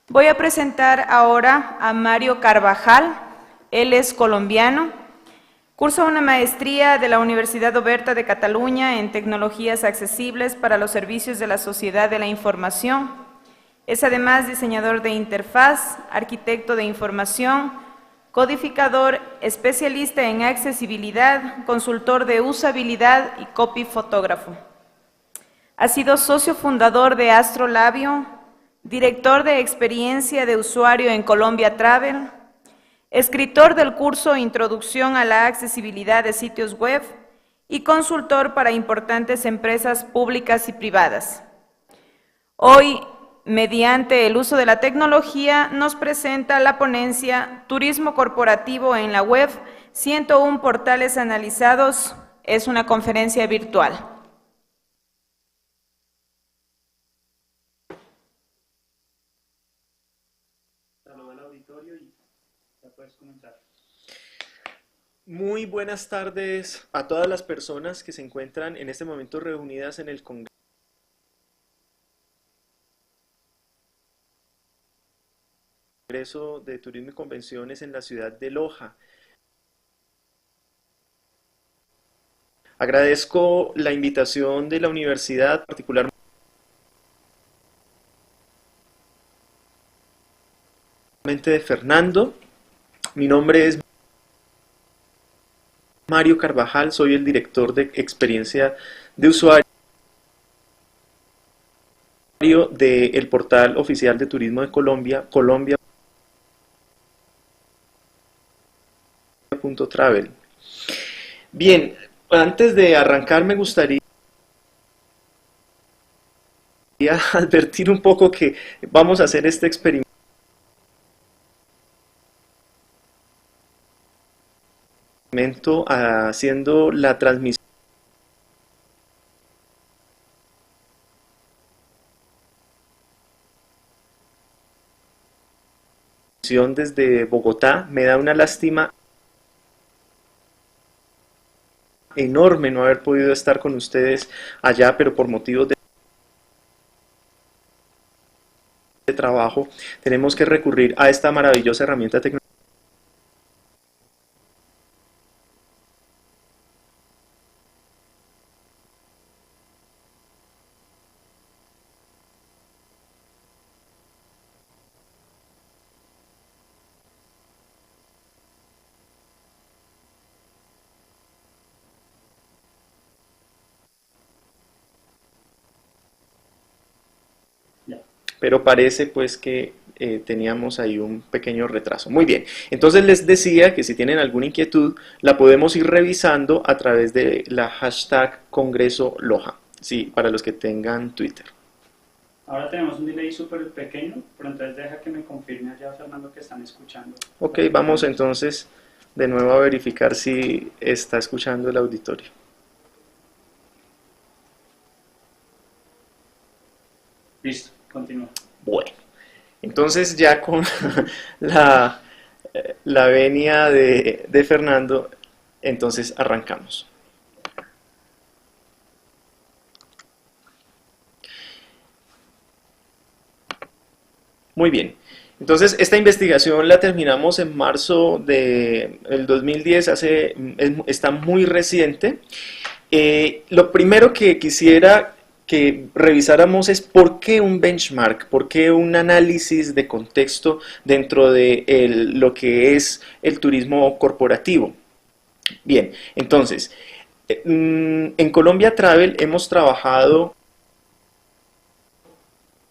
Voy a presentar ahora a Mario Carvajal. Él es colombiano. Cursa una maestría de la Universidad Oberta de Cataluña en Tecnologías Accesibles para los Servicios de la Sociedad de la Información. Es además diseñador de interfaz, arquitecto de información, codificador, especialista en accesibilidad, consultor de usabilidad y copy fotógrafo. Ha sido socio fundador de Astrolabio, director de experiencia de usuario en Colombia Travel, escritor del curso Introducción a la accesibilidad de sitios web y consultor para importantes empresas públicas y privadas. Hoy, mediante el uso de la tecnología, nos presenta la ponencia Turismo Corporativo en la Web, 101 portales analizados. Es una conferencia virtual. Muy buenas tardes a todas las personas que se encuentran en este momento reunidas en el Congreso de Turismo y Convenciones en la ciudad de Loja. Agradezco la invitación de la universidad, particularmente de Fernando. Mi nombre es Mario Carvajal, soy el director de experiencia de usuario del portal oficial de turismo de Colombia, Colombia.travel. Bien, antes de arrancar me gustaría advertir un poco que vamos a hacer este experimento haciendo la transmisión desde Bogotá. Me da una lástima enorme no haber podido estar con ustedes allá, pero por motivos de trabajo tenemos que recurrir a esta maravillosa herramienta tecnológica. Pero parece pues que teníamos ahí un pequeño retraso. Muy bien, entonces les decía que si tienen alguna inquietud la podemos ir revisando a través de la hashtag Congreso Loja, sí, para los que tengan Twitter. Ahora tenemos un delay súper pequeño, pero entonces deja que me confirme allá, Fernando, que están escuchando. Ok, vamos entonces de nuevo a verificar si está escuchando el auditorio. Listo, continúa. Bueno, entonces ya con la venia de Fernando, entonces arrancamos. Muy bien, entonces esta investigación la terminamos en marzo del 2010, está muy reciente. Lo primero que quisiera que revisáramos es por qué un benchmark, por qué un análisis de contexto dentro de lo que es el turismo corporativo. Bien, entonces, en Colombia Travel hemos trabajado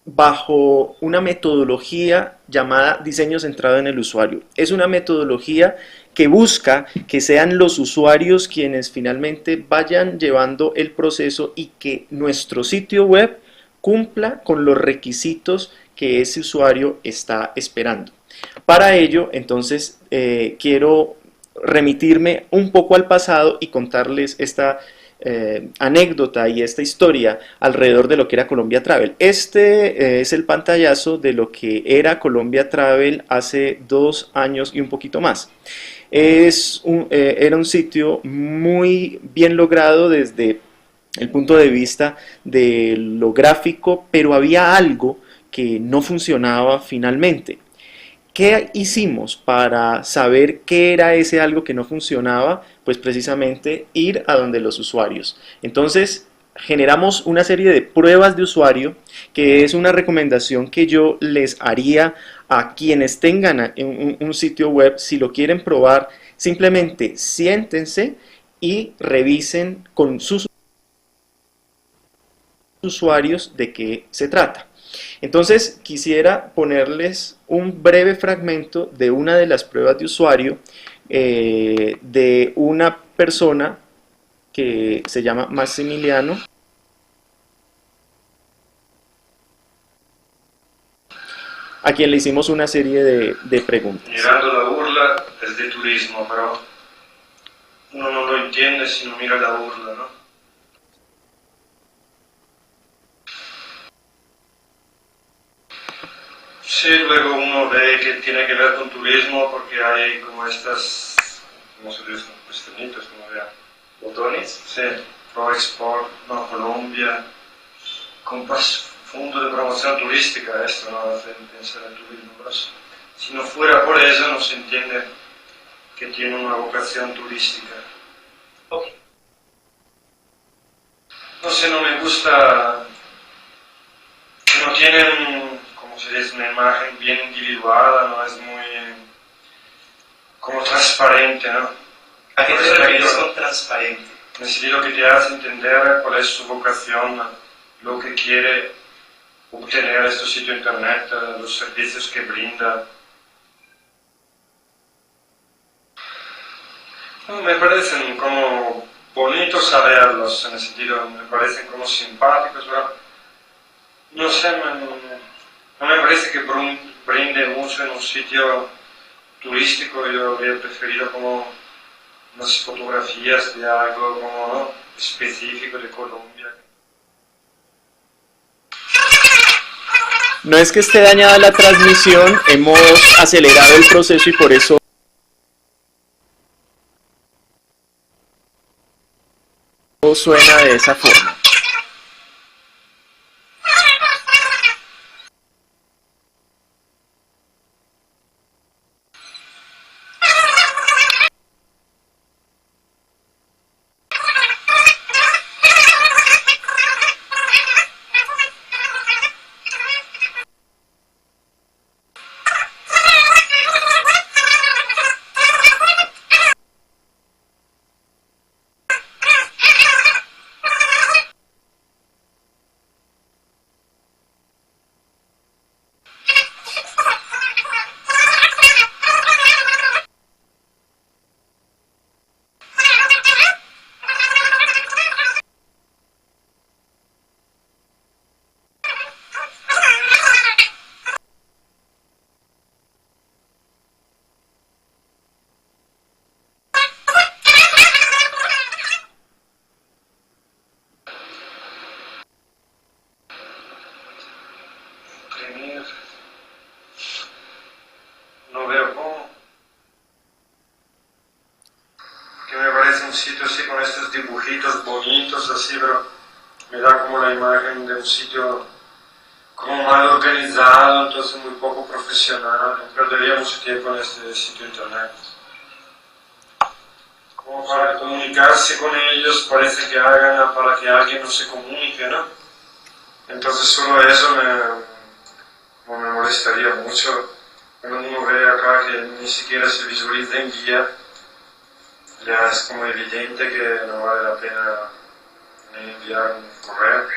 bajo una metodología llamada diseño centrado en el usuario. Es una metodología que busca que sean los usuarios quienes finalmente vayan llevando el proceso y que nuestro sitio web cumpla con los requisitos que ese usuario está esperando. Para ello, entonces, quiero remitirme un poco al pasado y contarles esta anécdota y esta historia alrededor de lo que era Colombia Travel. Este es el pantallazo de lo que era Colombia Travel hace 2 años y un poquito más. Era un sitio muy bien logrado desde el punto de vista de lo gráfico, pero había algo que no funcionaba finalmente. ¿Qué hicimos para saber qué era ese algo que no funcionaba? Pues precisamente ir a donde los usuarios. Entonces, generamos una serie de pruebas de usuario, que es una recomendación que yo les haría a quienes tengan un sitio web. Si lo quieren probar, simplemente siéntense y revisen con sus usuarios de qué se trata. Entonces quisiera ponerles un breve fragmento de una de las pruebas de usuario de una persona que se llama Maximiliano, a quien le hicimos una serie de preguntas. Mirando la burla es de turismo, pero uno no lo entiende si no mira la burla, ¿no? Sí, luego uno ve que tiene que ver con turismo porque hay como estas, ¿cómo se dice? Pestañitas, como vea. ¿Botones? Sí, Pro Export, no, Colombia, con fondo de promoción turística, esto no hace pensar en turismo, pero si no fuera por eso no se entiende que tiene una vocación turística. Okay. No sé, no me gusta, no tienen, como se dice, una imagen bien individuada, no es muy como transparente, ¿no? ¿A qué te refieres con transparente? Necesito que te hagas entender cuál es su vocación, lo que quiere obtener este sitio internet, los servicios que brinda. Me parecen como bonitos a verlos, en el sentido, me parecen como simpáticos, pero no sé, no me parece que brinde mucho en un sitio turístico. Yo habría preferido como unas fotografías de algo como, ¿no?, específico de Colombia. No es que esté dañada la transmisión, hemos acelerado el proceso y por eso suena de esa forma. No veo cómo. Que me parece un sitio así con estos dibujitos bonitos así, pero me da como la imagen de un sitio como mal organizado, entonces muy poco profesional. Perdería mucho tiempo en este sitio internet. Como para comunicarse con ellos, parece que hagan para que alguien no se comunique, ¿no? Entonces solo eso me molestaría mucho. Cuando uno ve acá que ni siquiera se visualiza en guía, ya es como evidente que no vale la pena ni enviar un correo.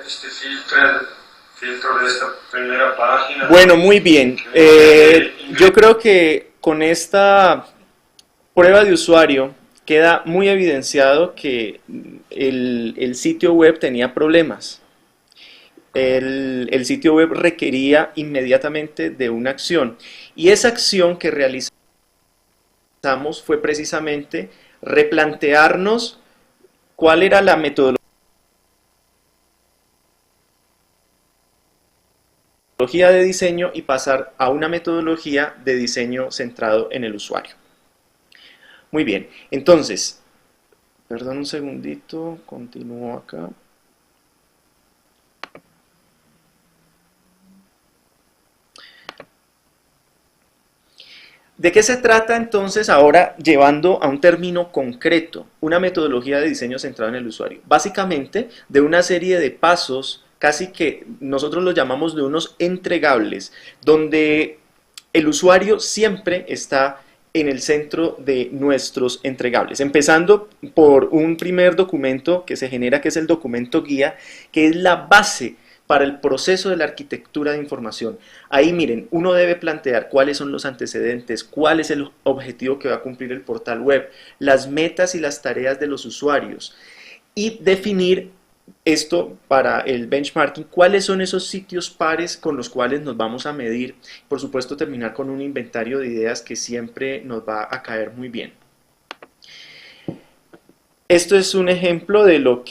Este filtro de esta primera página. Bueno, muy bien. Yo creo que con esta prueba de usuario queda muy evidenciado que el sitio web tenía problemas. El sitio web requería inmediatamente de una acción y esa acción que realizamos fue precisamente replantearnos cuál era la metodología de diseño y pasar a una metodología de diseño centrado en el usuario. Muy bien, entonces, perdón un segundito, continúo acá. ¿De qué se trata entonces ahora llevando a un término concreto una metodología de diseño centrado en el usuario? Básicamente de una serie de pasos, casi que nosotros los llamamos de unos entregables, donde el usuario siempre está en el centro de nuestros entregables, empezando por un primer documento que se genera, que es el documento guía, que es la base para el proceso de la arquitectura de información. Ahí miren, uno debe plantear cuáles son los antecedentes, cuál es el objetivo que va a cumplir el portal web, las metas y las tareas de los usuarios y definir esto para el benchmarking, cuáles son esos sitios pares con los cuales nos vamos a medir. Por supuesto, terminar con un inventario de ideas que siempre nos va a caer muy bien. Esto es un ejemplo de lo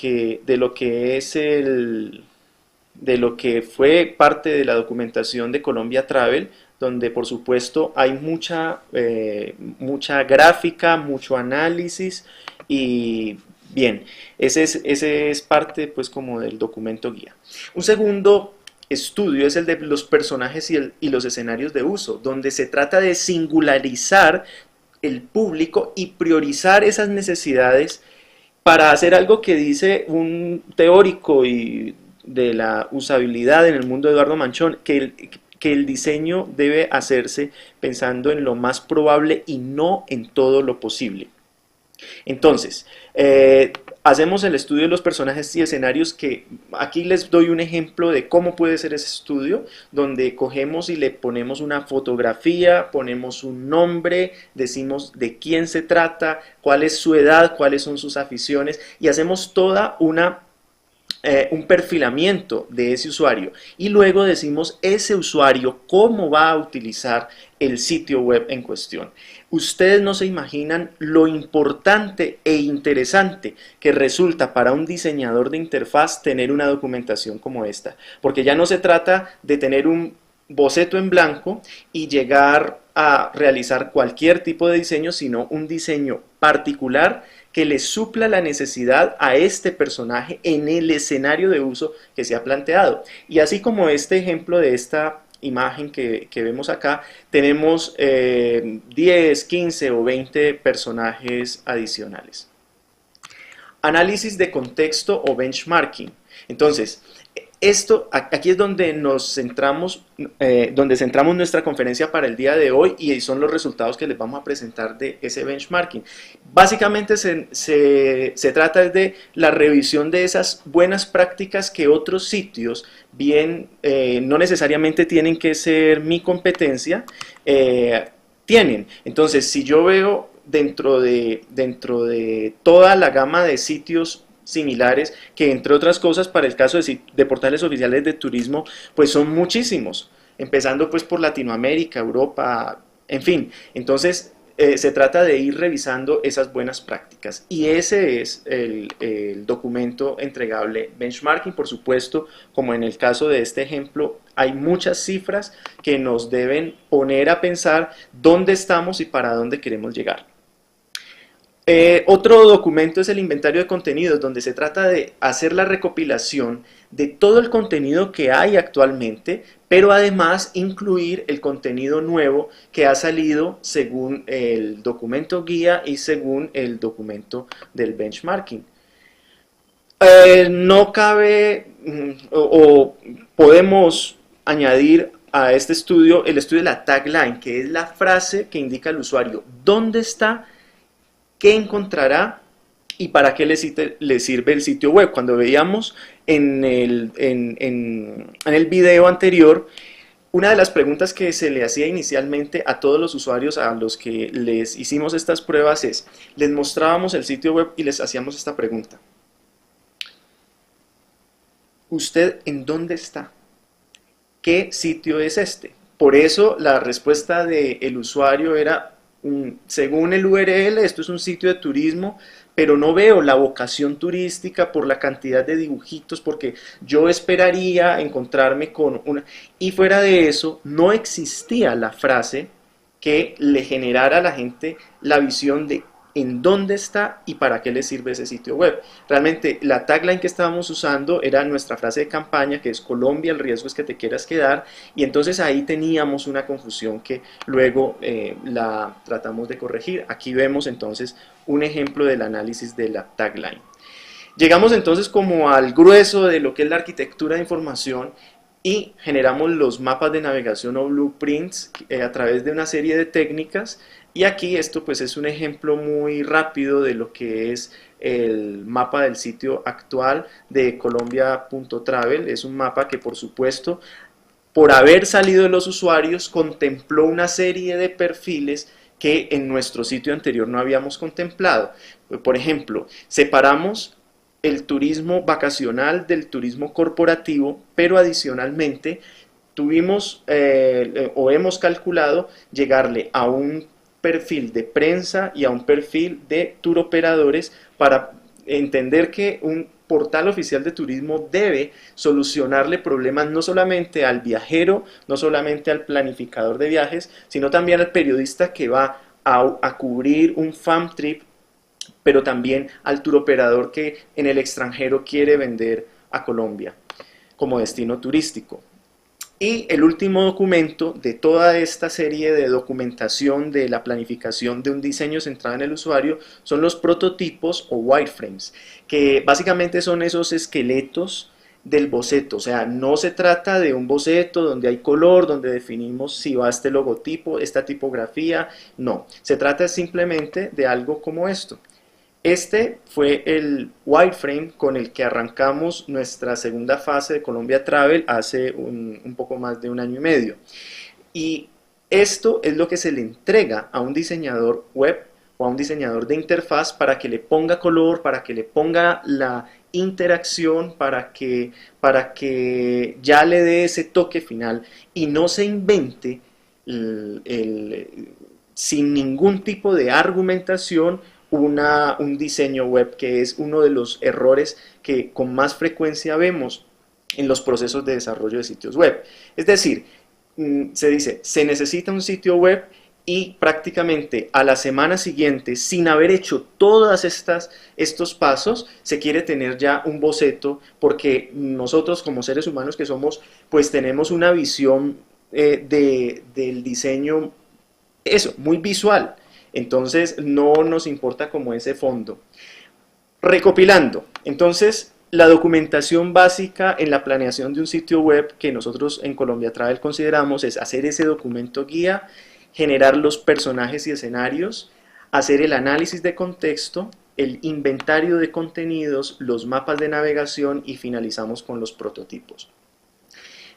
que fue parte de la documentación de Colombia Travel, donde por supuesto hay mucha gráfica, mucho análisis y bien, ese es parte pues como del documento guía. Un segundo estudio es el de los personajes y los escenarios de uso, donde se trata de singularizar el público y priorizar esas necesidades para hacer algo que dice un teórico y de la usabilidad en el mundo, Eduardo Manchón, que el diseño debe hacerse pensando en lo más probable y no en todo lo posible. Entonces, hacemos el estudio de los personajes y escenarios, que aquí les doy un ejemplo de cómo puede ser ese estudio, donde cogemos y le ponemos una fotografía, ponemos un nombre, decimos de quién se trata, cuál es su edad, cuáles son sus aficiones, y hacemos toda un perfilamiento de ese usuario y luego decimos ese usuario cómo va a utilizar el sitio web en cuestión. Ustedes no se imaginan lo importante e interesante que resulta para un diseñador de interfaz tener una documentación como esta, porque ya no se trata de tener un boceto en blanco y llegar a realizar cualquier tipo de diseño, sino un diseño particular que le supla la necesidad a este personaje en el escenario de uso que se ha planteado. Y así como este ejemplo de esta imagen que vemos acá, tenemos 10, 15 o 20 personajes adicionales. Análisis de contexto o benchmarking. Entonces, aquí es donde centramos nuestra conferencia para el día de hoy y son los resultados que les vamos a presentar de ese benchmarking. Básicamente se trata de la revisión de esas buenas prácticas que otros sitios, bien, no necesariamente tienen que ser mi competencia, tienen. Entonces, si yo veo dentro de toda la gama de sitios similares, que entre otras cosas para el caso de portales oficiales de turismo, pues son muchísimos, empezando pues por Latinoamérica, Europa, en fin. Entonces se trata de ir revisando esas buenas prácticas y ese es el documento entregable benchmarking. Por supuesto, como en el caso de este ejemplo, hay muchas cifras que nos deben poner a pensar dónde estamos y para dónde queremos llegar. Otro documento es el inventario de contenidos, donde se trata de hacer la recopilación de todo el contenido que hay actualmente, pero además incluir el contenido nuevo que ha salido según el documento guía y según el documento del benchmarking. No cabe o podemos añadir a este estudio el estudio de la tagline, que es la frase que indica al usuario dónde está, qué encontrará y para qué le sirve el sitio web. Cuando veíamos en el video anterior, una de las preguntas que se le hacía inicialmente a todos los usuarios a los que les hicimos estas pruebas es, les mostrábamos el sitio web y les hacíamos esta pregunta: ¿usted en dónde está? ¿Qué sitio es este? Por eso la respuesta del usuario era: según el URL, esto es un sitio de turismo, pero no veo la vocación turística por la cantidad de dibujitos, porque yo esperaría encontrarme con una... Y fuera de eso, no existía la frase que le generara a la gente la visión de en dónde está y para qué le sirve ese sitio web. Realmente la tagline que estábamos usando era nuestra frase de campaña, que es Colombia, el riesgo es que te quieras quedar, y entonces ahí teníamos una confusión que luego la tratamos de corregir. Aquí vemos entonces un ejemplo del análisis de la tagline. Llegamos entonces como al grueso de lo que es la arquitectura de información y generamos los mapas de navegación o blueprints a través de una serie de técnicas. Y aquí esto pues es un ejemplo muy rápido de lo que es el mapa del sitio actual de Colombia.travel. Es un mapa que por supuesto, por haber salido de los usuarios, contempló una serie de perfiles que en nuestro sitio anterior no habíamos contemplado. Por ejemplo, separamos el turismo vacacional del turismo corporativo, pero adicionalmente tuvimos o hemos calculado llegarle a un perfil de prensa y a un perfil de tour operadores para entender que un portal oficial de turismo debe solucionarle problemas no solamente al viajero, no solamente al planificador de viajes, sino también al periodista que va a cubrir un fam trip, pero también al tour operador que en el extranjero quiere vender a Colombia como destino turístico. Y el último documento de toda esta serie de documentación de la planificación de un diseño centrado en el usuario son los prototipos o wireframes, que básicamente son esos esqueletos del boceto. O sea, no se trata de un boceto donde hay color, donde definimos si va este logotipo, esta tipografía, no. Se trata simplemente de algo como esto. Este fue el wireframe con el que arrancamos nuestra segunda fase de Colombia Travel hace un poco más de un año y medio. Y esto es lo que se le entrega a un diseñador web o a un diseñador de interfaz para que le ponga color, para que le ponga la interacción, para que ya le dé ese toque final y no se invente sin ningún tipo de argumentación un diseño web, que es uno de los errores que con más frecuencia vemos en los procesos de desarrollo de sitios web. Es decir, se dice, se necesita un sitio web y prácticamente a la semana siguiente, sin haber hecho todos estos pasos, se quiere tener ya un boceto, porque nosotros como seres humanos que somos, pues tenemos una visión del diseño, eso, muy visual. Entonces no nos importa como ese fondo. Recopilando, entonces la documentación básica en la planeación de un sitio web que nosotros en Colombia Travel consideramos es hacer ese documento guía, generar los personajes y escenarios, hacer el análisis de contexto, el inventario de contenidos, los mapas de navegación y finalizamos con los prototipos.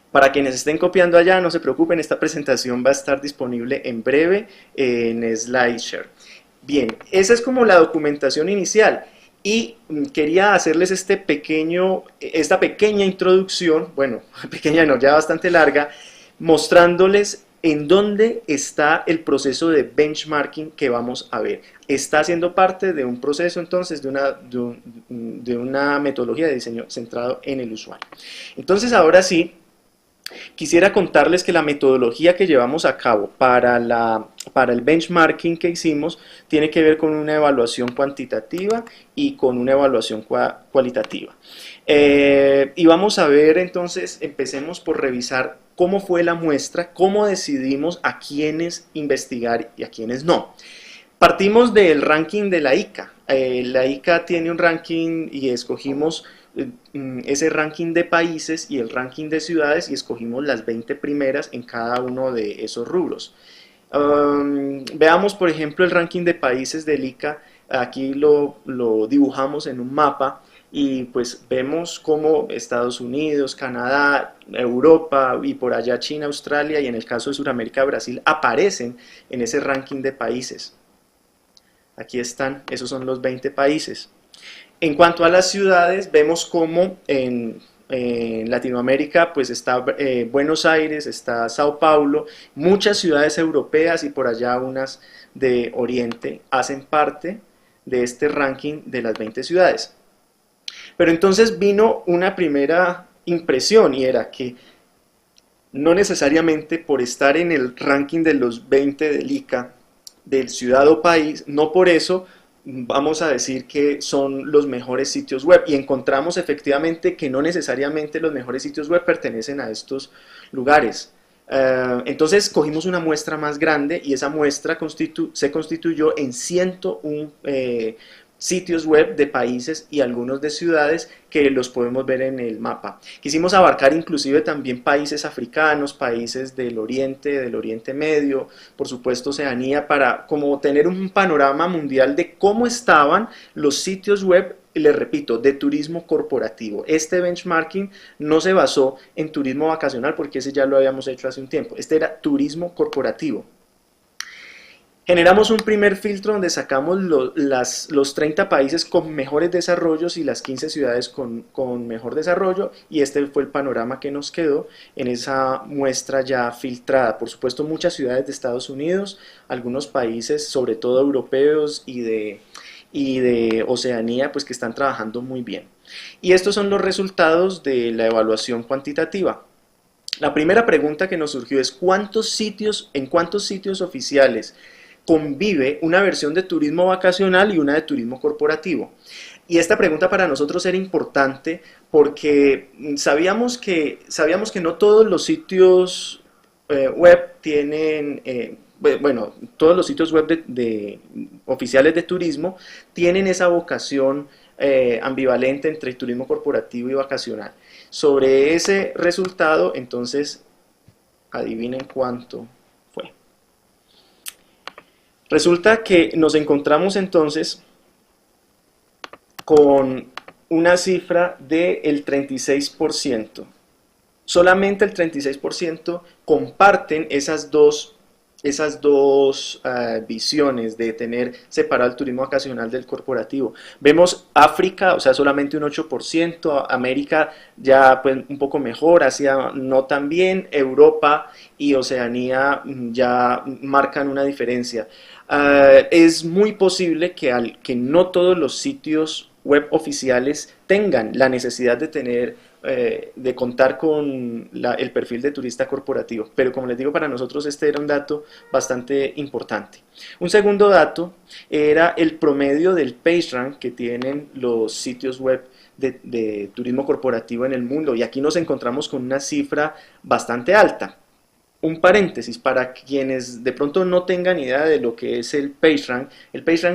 Para quienes estén copiando allá, no se preocupen, esta presentación va a estar disponible en breve en SlideShare. Bien, esa es como la documentación inicial y quería hacerles esta pequeña introducción, bueno, pequeña no, ya bastante larga, mostrándoles en dónde está el proceso de benchmarking que vamos a ver. Está siendo parte de un proceso entonces de una metodología de diseño centrado en el usuario. Entonces ahora sí, quisiera contarles que la metodología que llevamos a cabo para el benchmarking que hicimos tiene que ver con una evaluación cuantitativa y con una evaluación cualitativa. Y vamos a ver entonces, empecemos por revisar cómo fue la muestra, cómo decidimos a quiénes investigar y a quiénes no. Partimos del ranking de la ICA. La ICA tiene un ranking y escogimos ese ranking de países y el ranking de ciudades y escogimos las 20 primeras en cada uno de esos rubros. Veamos por ejemplo el ranking de países del ICA, aquí lo dibujamos en un mapa y pues vemos cómo Estados Unidos, Canadá, Europa y por allá China, Australia y en el caso de Sudamérica, Brasil aparecen en ese ranking de países. Aquí están, esos son los 20 países. En cuanto a las ciudades, vemos cómo en Latinoamérica pues está Buenos Aires, está Sao Paulo, muchas ciudades europeas y por allá unas de Oriente hacen parte de este ranking de las 20 ciudades. Pero entonces vino una primera impresión y era que no necesariamente por estar en el ranking de los 20 del ICA, del ciudad o país, no por eso vamos a decir que son los mejores sitios web, y encontramos efectivamente que no necesariamente los mejores sitios web pertenecen a estos lugares. Entonces cogimos una muestra más grande y esa muestra se constituyó en 101 sitios web de países y algunos de ciudades que los podemos ver en el mapa. Quisimos abarcar inclusive también países africanos, países del Oriente Medio, por supuesto Oceanía, para como tener un panorama mundial de cómo estaban los sitios web, les repito, de turismo corporativo. Este benchmarking no se basó en turismo vacacional porque ese ya lo habíamos hecho hace un tiempo, este era turismo corporativo. Generamos un primer filtro donde sacamos los 30 países con mejores desarrollos y las 15 ciudades con mejor desarrollo, y este fue el panorama que nos quedó en esa muestra ya filtrada. Por supuesto, muchas ciudades de Estados Unidos, algunos países, sobre todo europeos y de Oceanía, pues que están trabajando muy bien. Y estos son los resultados de la evaluación cuantitativa. La primera pregunta que nos surgió es ¿en cuántos sitios oficiales convive una versión de turismo vacacional y una de turismo corporativo? Y esta pregunta para nosotros era importante porque sabíamos que no todos los sitios web tienen, todos los sitios web oficiales de turismo tienen esa vocación ambivalente entre turismo corporativo y vacacional. Sobre ese resultado, entonces, adivinen cuánto. Resulta que nos encontramos entonces con una cifra del 36%. Solamente el 36% comparten esas dos visiones de tener separado el turismo vacacional del corporativo. Vemos África, o sea, solamente un 8%, América ya pues un poco mejor, Asia no tan bien, Europa y Oceanía ya marcan una diferencia. Es muy posible que no todos los sitios web oficiales tengan la necesidad de contar con el perfil de turista corporativo, pero como les digo, para nosotros este era un dato bastante importante. Un segundo dato era el promedio del PageRank que tienen los sitios web de turismo corporativo en el mundo, y aquí nos encontramos con una cifra bastante alta. Un paréntesis, para quienes de pronto no tengan idea de lo que es el PageRank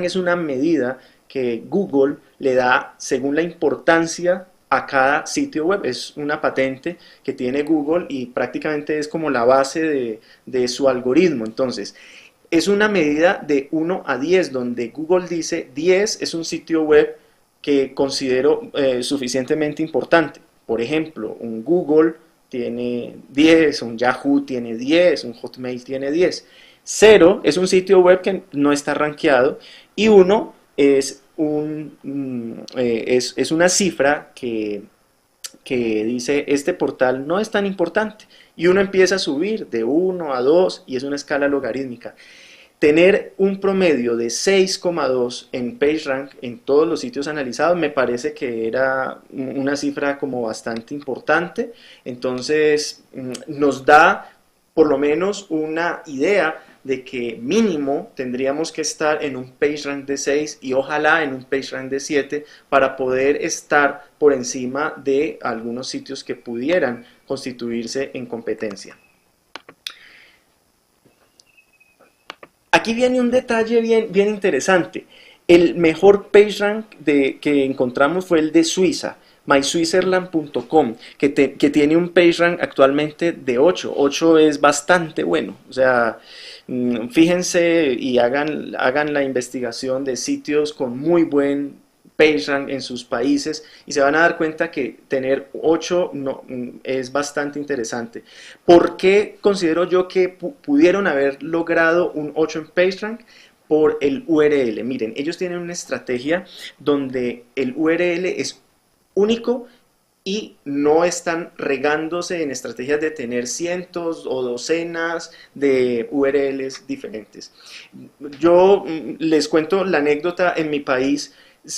es una medida que Google le da según la importancia a cada sitio web. Es una patente que tiene Google y prácticamente es como la base de su algoritmo. Entonces, es una medida de 1 a 10, donde Google dice 10 es un sitio web que considero suficientemente importante. Por ejemplo, un Google tiene 10, un Yahoo tiene 10, un Hotmail tiene 10. 0 es un sitio web que no está rankeado, y 1 es una cifra que dice este portal no es tan importante, y uno empieza a subir de 1 a 2 y es una escala logarítmica. Tener un promedio de 6,2 en PageRank en todos los sitios analizados me parece que era una cifra como bastante importante. Entonces nos da por lo menos una idea de que mínimo tendríamos que estar en un PageRank de 6 y ojalá en un PageRank de 7 para poder estar por encima de algunos sitios que pudieran constituirse en competencia. Aquí viene un detalle bien interesante. El mejor PageRank que encontramos fue el de Suiza, myswitzerland.com, que tiene un PageRank actualmente de 8. 8 es bastante bueno. O sea, fíjense y hagan la investigación de sitios con muy buen PageRank en sus países y se van a dar cuenta que tener 8 es bastante interesante. ¿Por qué considero yo que pudieron haber logrado un 8 en PageRank? Por el URL. Miren, ellos tienen una estrategia donde el URL es único y no están regándose en estrategias de tener cientos o docenas de URLs diferentes. Yo les cuento la anécdota. En mi país,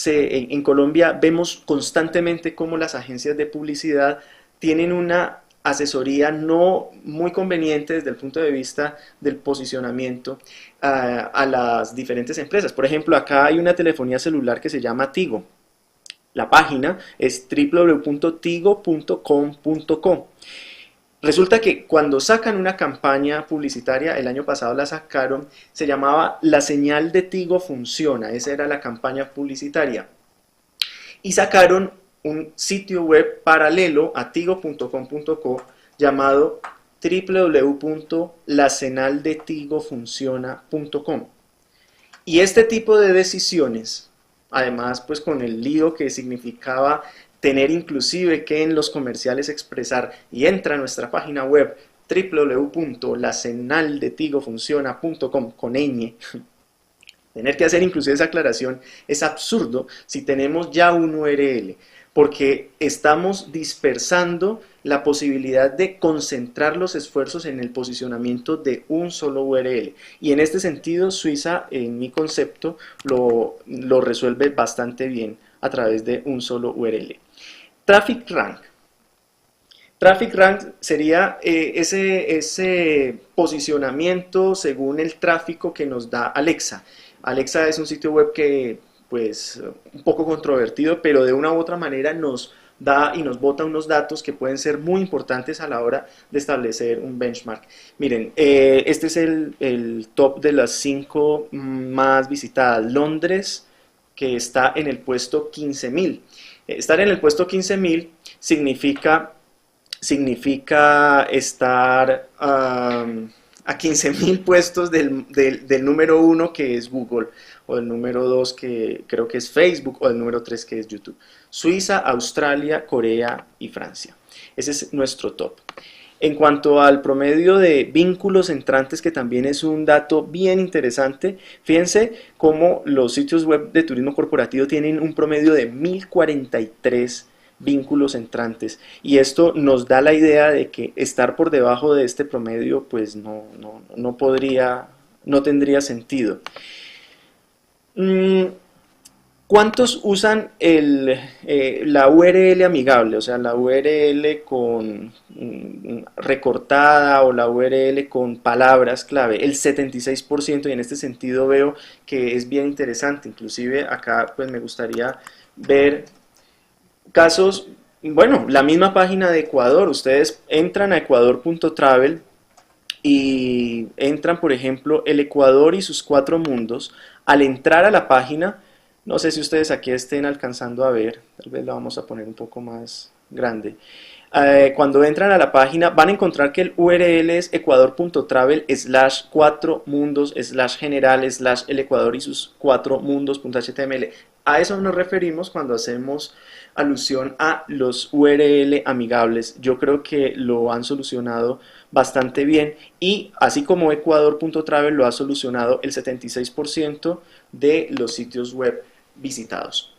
en Colombia, vemos constantemente cómo las agencias de publicidad tienen una asesoría no muy conveniente desde el punto de vista del posicionamiento a las diferentes empresas. Por ejemplo, acá hay una telefonía celular que se llama Tigo. La página es www.tigo.com.co. Resulta que cuando sacan una campaña publicitaria, el año pasado la sacaron, se llamaba La señal de Tigo funciona, esa era la campaña publicitaria. Y sacaron un sitio web paralelo a tigo.com.co llamado www.laseñaldetigofunciona.com. Y este tipo de decisiones, además pues con el lío que significaba tener inclusive que en los comerciales expresar y entra a nuestra página web www.laseñaldetigofunciona.com con ñ, tener que hacer inclusive esa aclaración es absurdo si tenemos ya un URL, porque estamos dispersando la posibilidad de concentrar los esfuerzos en el posicionamiento de un solo URL. Y en este sentido, Suiza, en mi concepto, lo resuelve bastante bien a través de un solo URL. Traffic Rank. Traffic Rank sería ese posicionamiento según el tráfico que nos da Alexa. Alexa es un sitio web que, pues, un poco controvertido, pero de una u otra manera nos da y nos bota unos datos que pueden ser muy importantes a la hora de establecer un benchmark. Miren, este es el top de las 5 más visitadas. Londres, que está en el puesto 15.000. Estar en el puesto 15.000 significa estar a 15.000 puestos del número 1, que es Google, o del número 2, que creo que es Facebook, o del número 3, que es YouTube. Suiza, Australia, Corea y Francia. Ese es nuestro top. En cuanto al promedio de vínculos entrantes, que también es un dato bien interesante, fíjense cómo los sitios web de turismo corporativo tienen un promedio de 1043 vínculos entrantes, y esto nos da la idea de que estar por debajo de este promedio pues no tendría sentido. ¿Cuántos usan la URL amigable, o sea, la URL con recortada o la URL con palabras clave? El 76%, y en este sentido veo que es bien interesante. Inclusive acá pues me gustaría ver casos. Bueno, la misma página de Ecuador, ustedes entran a ecuador.travel y entran, por ejemplo, el Ecuador y sus 4 mundos. Al entrar a la página, no sé si ustedes aquí estén alcanzando a ver, tal vez la vamos a poner un poco más grande. Cuando entran a la página van a encontrar que el URL es ecuador.travel/4mundos/general/el Ecuador y sus 4 mundos.html. A eso nos referimos cuando hacemos alusión a los URL amigables. Yo creo que lo han solucionado bastante bien, y así como ecuador.travel lo ha solucionado el 76% de los sitios web visitados.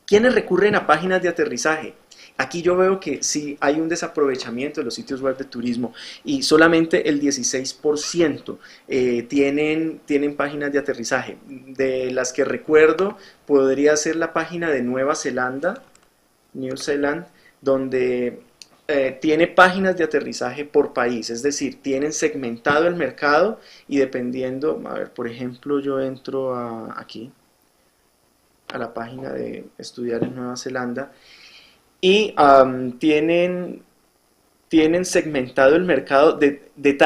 ¿Quiénes recurren a páginas de aterrizaje? Aquí yo veo que sí hay un desaprovechamiento de los sitios web de turismo, y solamente el 16% tienen páginas de aterrizaje. De las que recuerdo, podría ser la página de Nueva Zelanda, New Zealand, donde tiene páginas de aterrizaje por país, es decir, tienen segmentado el mercado, y dependiendo, a ver, por ejemplo, yo entro aquí a la página de estudiar en Nueva Zelanda, y tienen segmentado el mercado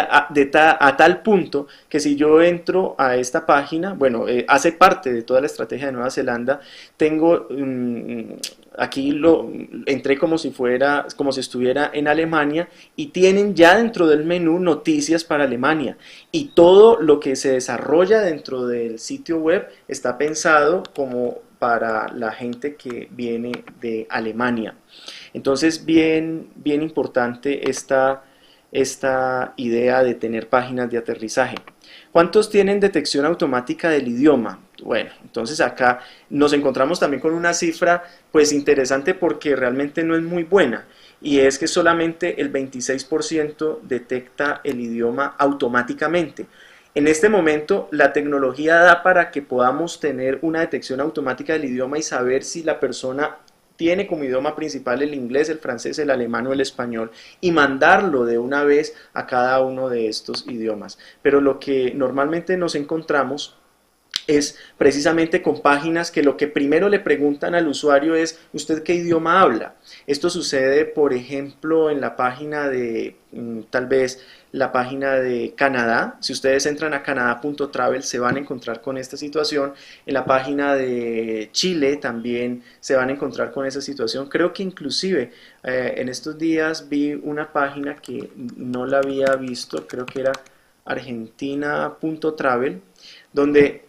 a tal punto que si yo entro a esta página, bueno, hace parte de toda la estrategia de Nueva Zelanda. Tengo aquí entré como si estuviera en Alemania, y tienen ya dentro del menú noticias para Alemania, y todo lo que se desarrolla dentro del sitio web está pensado como para la gente que viene de Alemania. Entonces, bien importante esta idea de tener páginas de aterrizaje. ¿Cuántos tienen detección automática del idioma? Bueno, entonces acá nos encontramos también con una cifra pues interesante, porque realmente no es muy buena, y es que solamente el 26% detecta el idioma automáticamente. En este momento la tecnología da para que podamos tener una detección automática del idioma y saber si la persona tiene como idioma principal el inglés, el francés, el alemán o el español, y mandarlo de una vez a cada uno de estos idiomas. Pero lo que normalmente nos encontramos es precisamente con páginas que lo que primero le preguntan al usuario es ¿usted qué idioma habla? Esto sucede, por ejemplo, en la página de, tal vez, la página de Canadá. Si ustedes entran a canadá.travel se van a encontrar con esta situación. En la página de Chile también se van a encontrar con esa situación. Creo que inclusive en estos días vi una página que no la había visto, creo que era argentina.travel, donde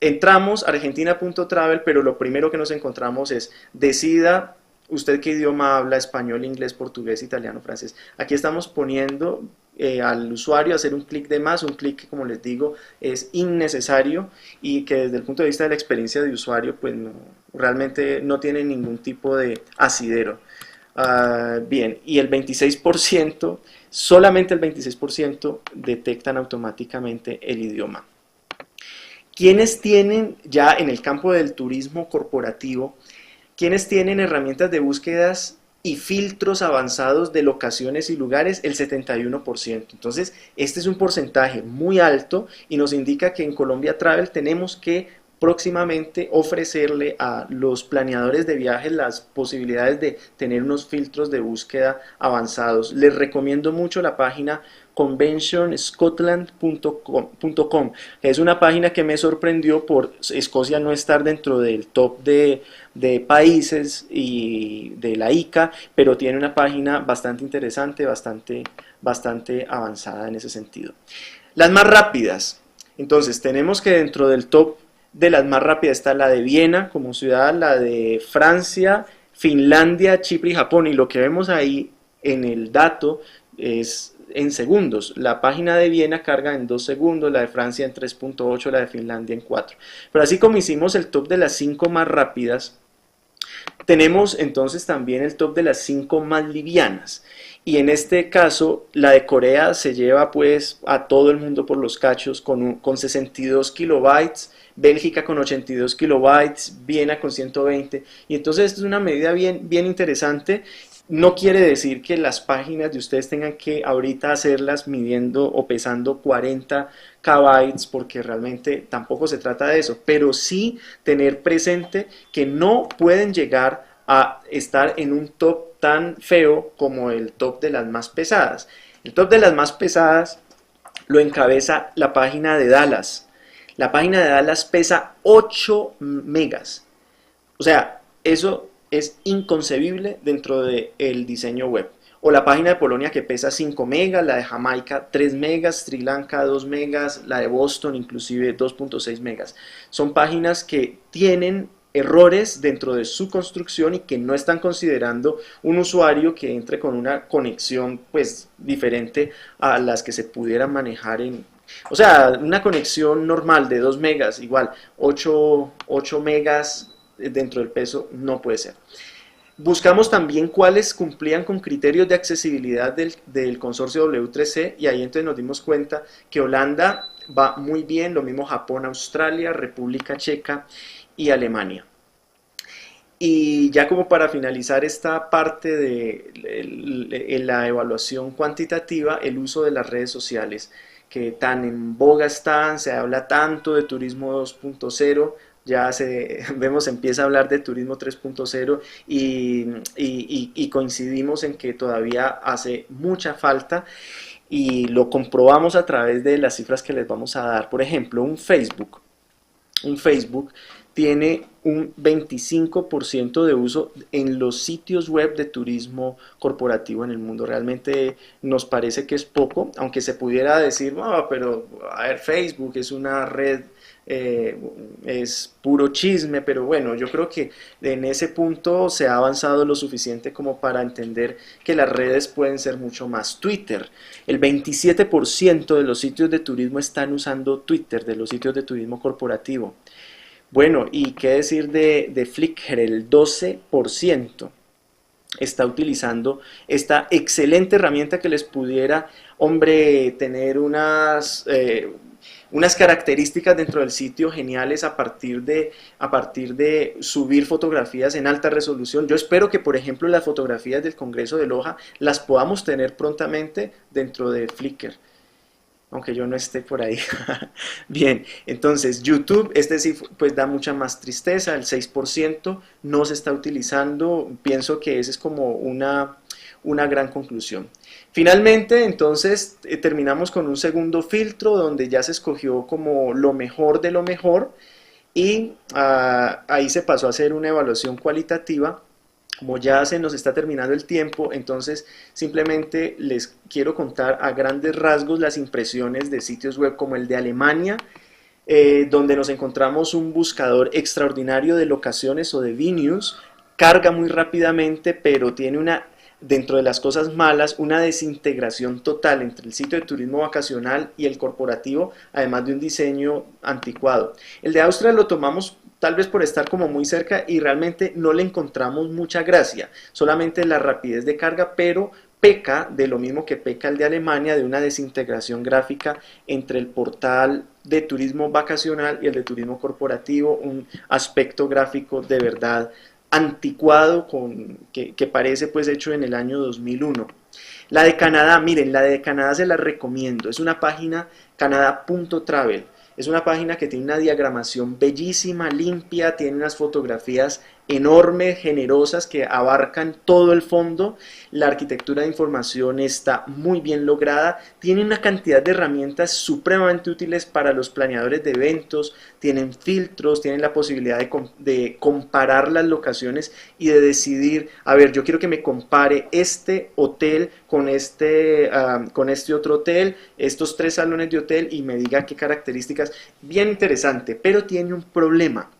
entramos a argentina.travel, pero lo primero que nos encontramos es decida usted qué idioma habla: español, inglés, portugués, italiano, francés. Aquí estamos poniendo al usuario a hacer un clic de más, un clic que, como les digo, es innecesario y que desde el punto de vista de la experiencia de usuario pues realmente no tiene ningún tipo de asidero. Bien, y el 26%, solamente el 26% detectan automáticamente el idioma. ¿Quiénes tienen ya en el campo del turismo corporativo, quiénes tienen herramientas de búsquedas y filtros avanzados de locaciones y lugares? El 71%. Entonces, este es un porcentaje muy alto y nos indica que en Colombia Travel tenemos que próximamente ofrecerle a los planeadores de viajes las posibilidades de tener unos filtros de búsqueda avanzados. Les recomiendo mucho la página conventionscotland.com. Es una página que me sorprendió por Escocia no estar dentro del top de países y de la ICA, pero tiene una página bastante interesante, bastante avanzada en ese sentido. Las más rápidas. Entonces tenemos que dentro del top de las más rápidas está la de Viena como ciudad, la de Francia, Finlandia, Chipre y Japón, y lo que vemos ahí en el dato es en segundos. La página de Viena carga en 2 segundos, la de Francia en 3.8, la de Finlandia en 4. Pero así como hicimos el top de las 5 más rápidas, tenemos entonces también el top de las 5 más livianas. Y en este caso, la de Corea se lleva pues a todo el mundo por los cachos con 62 kilobytes, Bélgica con 82 kilobytes, Viena con 120. Y entonces esta es una medida bien interesante. No quiere decir que las páginas de ustedes tengan que ahorita hacerlas midiendo o pesando 40 kbytes, porque realmente tampoco se trata de eso, pero sí tener presente que no pueden llegar a estar en un top tan feo como el top de las más pesadas. El top de las más pesadas lo encabeza la página de Dallas. La página de Dallas pesa 8 megas. O sea, eso es inconcebible dentro del diseño web. O la página de Polonia que pesa 5 megas, la de Jamaica 3 megas, Sri Lanka 2 megas, la de Boston inclusive 2.6 megas. Son páginas que tienen errores dentro de su construcción y que no están considerando un usuario que entre con una conexión pues diferente a las que se pudieran manejar en... O sea, una conexión normal de 2 megas, igual 8 megas dentro del peso no puede ser. Buscamos también cuáles cumplían con criterios de accesibilidad del consorcio W3C y ahí entonces nos dimos cuenta que Holanda va muy bien, lo mismo Japón, Australia, República Checa y Alemania. Y ya como para finalizar esta parte de la evaluación cuantitativa, el uso de las redes sociales, que tan en boga están, se habla tanto de turismo 2.0, ya vemos empieza a hablar de turismo 3.0 y coincidimos en que todavía hace mucha falta y lo comprobamos a través de las cifras que les vamos a dar. Por ejemplo, un Facebook tiene un 25% de uso en los sitios web de turismo corporativo en el mundo. Realmente nos parece que es poco, aunque se pudiera decir, no, pero a ver, Facebook es una red, es puro chisme, pero bueno, yo creo que en ese punto se ha avanzado lo suficiente como para entender que las redes pueden ser mucho más. Twitter, el 27% de los sitios de turismo están usando Twitter, de los sitios de turismo corporativo. Bueno, y qué decir de Flickr, el 12% está utilizando esta excelente herramienta que les pudiera, hombre, tener unas unas características dentro del sitio geniales a partir de subir fotografías en alta resolución. Yo espero que, por ejemplo, las fotografías del Congreso de Loja las podamos tener prontamente dentro de Flickr, aunque yo no esté por ahí. Bien, entonces YouTube, este sí pues da mucha más tristeza, el 6% no se está utilizando. Pienso que esa es como una gran conclusión. Finalmente, entonces, terminamos con un segundo filtro donde ya se escogió como lo mejor de lo mejor, y ahí se pasó a hacer una evaluación cualitativa. Como ya se nos está terminando el tiempo, entonces simplemente les quiero contar a grandes rasgos las impresiones de sitios web como el de Alemania, donde nos encontramos un buscador extraordinario de locaciones o de venues. Carga muy rápidamente, pero tiene dentro de las cosas malas, una desintegración total entre el sitio de turismo vacacional y el corporativo, además de un diseño anticuado. El de Austria lo tomamos tal vez por estar como muy cerca y realmente no le encontramos mucha gracia, solamente la rapidez de carga, pero peca de lo mismo que peca el de Alemania, de una desintegración gráfica entre el portal de turismo vacacional y el de turismo corporativo, un aspecto gráfico de verdad anticuado que parece pues hecho en el año 2001. La de Canadá, miren, la de Canadá se la recomiendo, es una página canadá.travel. Es una página que tiene una diagramación bellísima, limpia, tiene unas fotografías enormes, generosas, que abarcan todo el fondo. La arquitectura de información está muy bien lograda, tiene una cantidad de herramientas supremamente útiles para los planeadores de eventos, tienen filtros, tienen la posibilidad de comparar las locaciones y de decidir, a ver, yo quiero que me compare este hotel con este otro hotel, estos 3 salones de hotel, y me diga qué características. Bien interesante, pero tiene un problema,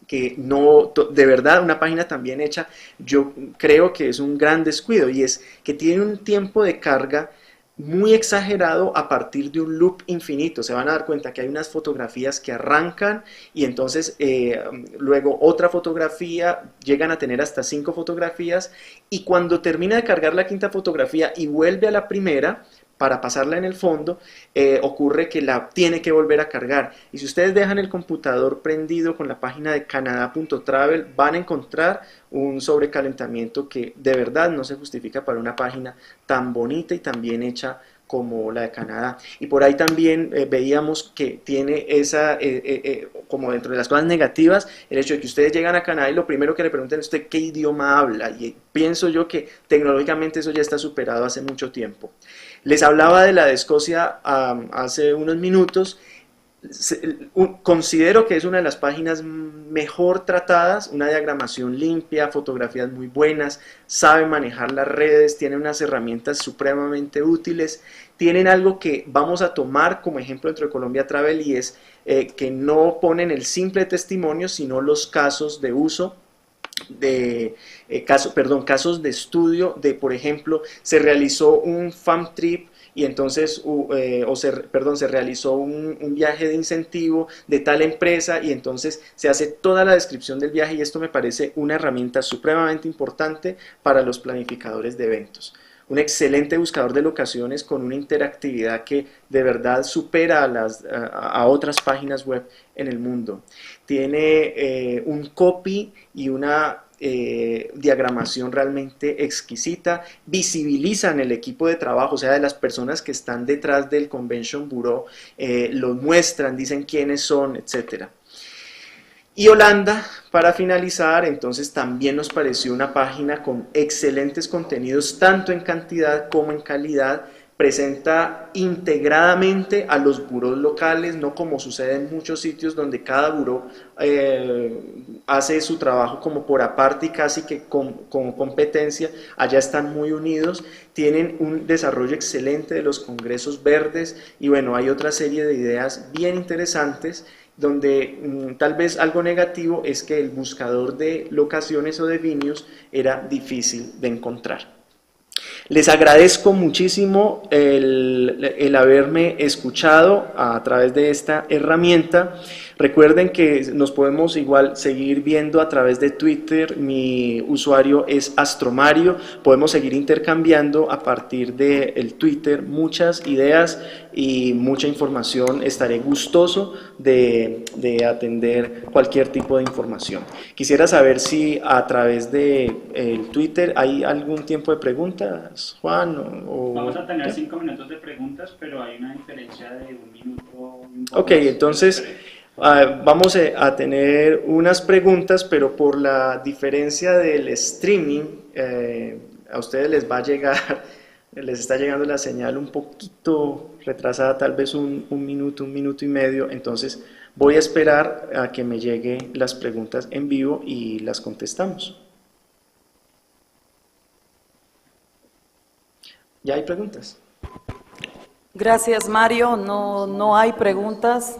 que no, de verdad, una página tan bien hecha, yo creo que es un gran descuido, y es que tiene un tiempo de carga muy exagerado a partir de un loop infinito. Se van a dar cuenta que hay unas fotografías que arrancan y entonces luego otra fotografía, llegan a tener hasta 5 fotografías, y cuando termina de cargar la 5ª fotografía y vuelve a la primera para pasarla en el fondo, ocurre que la tiene que volver a cargar. Y si ustedes dejan el computador prendido con la página de canadá.travel, van a encontrar un sobrecalentamiento que de verdad no se justifica para una página tan bonita y tan bien hecha como la de Canadá. Y por ahí también veíamos que tiene esa, como dentro de las cosas negativas, el hecho de que ustedes llegan a Canadá y lo primero que le preguntan a usted qué idioma habla, y pienso yo que tecnológicamente eso ya está superado hace mucho tiempo. Les hablaba de la de Escocia hace unos minutos. Considero que es una de las páginas mejor tratadas, una diagramación limpia, fotografías muy buenas, sabe manejar las redes, tiene unas herramientas supremamente útiles, tienen algo que vamos a tomar como ejemplo dentro de Colombia Travel, y es que no ponen el simple testimonio, sino los casos de uso, casos de estudio, de por ejemplo, se realizó un fam trip y entonces se realizó un viaje de incentivo de tal empresa, y entonces se hace toda la descripción del viaje, y esto me parece una herramienta supremamente importante para los planificadores de eventos. Un excelente buscador de locaciones con una interactividad que de verdad supera a otras páginas web en el mundo. Tiene un copy y una diagramación realmente exquisita, visibilizan el equipo de trabajo, o sea, de las personas que están detrás del Convention Bureau, los muestran, dicen quiénes son, etc. Y Holanda, para finalizar, entonces también nos pareció una página con excelentes contenidos, tanto en cantidad como en calidad. Presenta integradamente a los burós locales, no como sucede en muchos sitios donde cada buró hace su trabajo como por aparte y casi que con competencia. Allá están muy unidos, tienen un desarrollo excelente de los congresos verdes, y bueno, hay otra serie de ideas bien interesantes, donde tal vez algo negativo es que el buscador de locaciones o de venues era difícil de encontrar. Les agradezco muchísimo el haberme escuchado a través de esta herramienta. Recuerden que nos podemos igual seguir viendo a través de Twitter. Mi usuario es Astromario. Podemos seguir intercambiando a partir del Twitter muchas ideas y mucha información. Estaré gustoso de atender cualquier tipo de información. Quisiera saber si a través de el Twitter hay algún tiempo de preguntas, Juan. Vamos a tener 5 minutos de preguntas, pero hay una diferencia de 1 minuto. Ok, entonces vamos a tener unas preguntas, pero por la diferencia del streaming, a ustedes les va a llegar, les está llegando la señal un poquito retrasada, tal vez un minuto y medio, entonces voy a esperar a que me lleguen las preguntas en vivo y las contestamos. ¿Ya hay preguntas? Gracias, Mario. No hay preguntas.